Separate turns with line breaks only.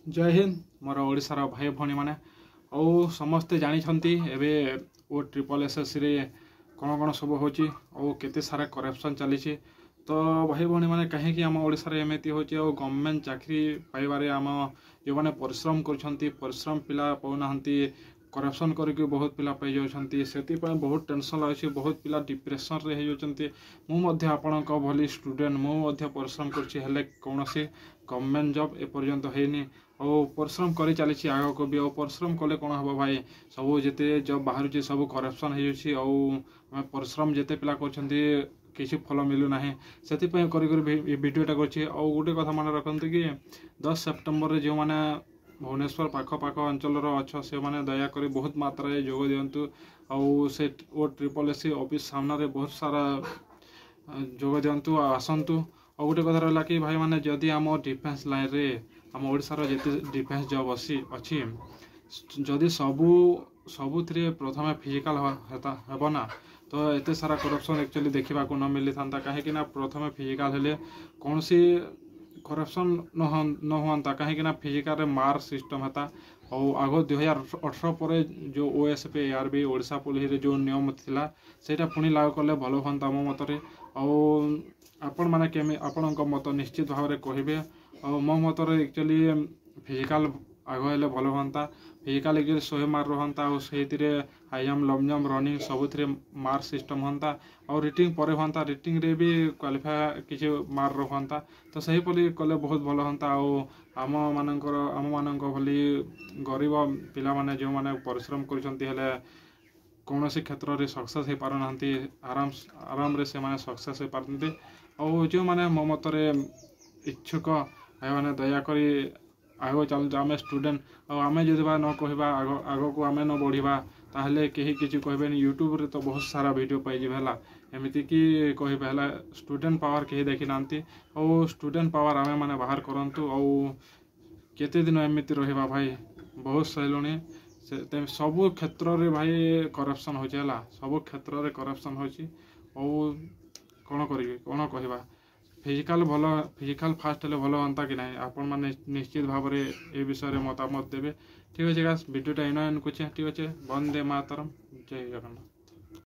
जय हिंद मोर ओडिशार भाई भौणी मैंने और समस्ते जानी एबे ओ ट्रिपल एसएससी रे कौन कौन सब होची और केते सारा करप्शन चली तो भाई भौणी मैंने कहीं आम ओडिशार एमती हो गवर्नमेंट चाकरी पाइबारे आम जो मैंने परिश्रम परिश्रम पिला पाऊना करप्शन करके बहुत पिला पाई जाउछंती सेति पय बहुत टेंशन लागे बहुत पिला डिप्रेशन रे हे जाउछंती मु आपणक भली स्टूडेंट मु परिश्रम करछि हेले कोनोसी गवर्नमेंट जॉब ए पर्यंत हेनी और परिश्रम करी चली आग को भी और परिश्रम कले कौन हम भाई सब जिते जब बाहर सब करप्शन हो परिश्रम जिते पिला करछंती किसी फल मिलूना से भिडटा कर गोटे कथा मन रखते कि 10 सेप्टेम्बर जो मैंने भुवनेश्वर पाख अंचल अच्छा से मैंने दयाकोरी बहुत मात्रा जोग दिंतु से ट्रिपल एससी ऑफिस सामने बहुत सारा जोग दिंतु आसतु और गोटे कथा रहा कि भाई मैंने जदि आम डिफेन्स लाइन रे आम ओडिशार जिते डिफेन्स जॉब अच्छी जदि सबुरे प्रथम फिजिकाल हेब ना तो एते सारा करप्शन एक्चुअली देखा न मिली था कहीं प्रथम फिजिकाल हेले कौन सी करप्शन न हुआ कहीं फिजिकाल मार्क सिस्टम है और आग 2018 पर जो ओएसपी एआरबी ओडिशा पुलिस जो नियम थिला सेटा पुणी लागू कले भल हाँ मो मतरे आपण मैंने केमी आपण मत निश्चित भाव में कहे और मो मतरे एक्चुअली फिजिकाल आग हेले भल हाँ फिजिकाल एक्चुअली 100 मार्क रहा और से high jump long jump running सबुथ मार्क सिस्टम हाँ और रिटिंग पर हाँ रिटिंग रे भी क्वालिफाई किसी मार्क रहा तो सही पली कले बहुत भल हाँ आम मान भली गरीब पिला माने जो माने परिश्रम कर कौन से क्षेत्र में सक्सेस हो पार ना आराम से माने सक्सेस हो पारते और जो माने मो मतरे इच्छुक भाई मैंने दयाकोरी आग चलते आम स्टूडेंट और आम जो न कहवा आग को आम न बढ़ा ताहले कहीं किसी कहे यूट्यूब रे तो बहुत सारा वीडियो पाइबे है एमती कि कहे स्टूडेंट पावर कहीं देखी ना और स्टूडेंट पावर आम मैंने बाहर करूँ और केते दिन एमती रहा भाई बहुत सहलुणी सबु क्षेत्र रे भाई करप्शन हो सब क्षेत्र में करप्शन हो कौन कौन कहवा फिजिकाल फास्ट हेल्ले भल हाँ कि ना आपण मैंने निश्चित भाव में ये विषय में मतामत देवे ठीक अच्छे गाइस वीडियोटा इन कुछ ठीक अच्छे वंदे मातरम जय जगन्नाथ।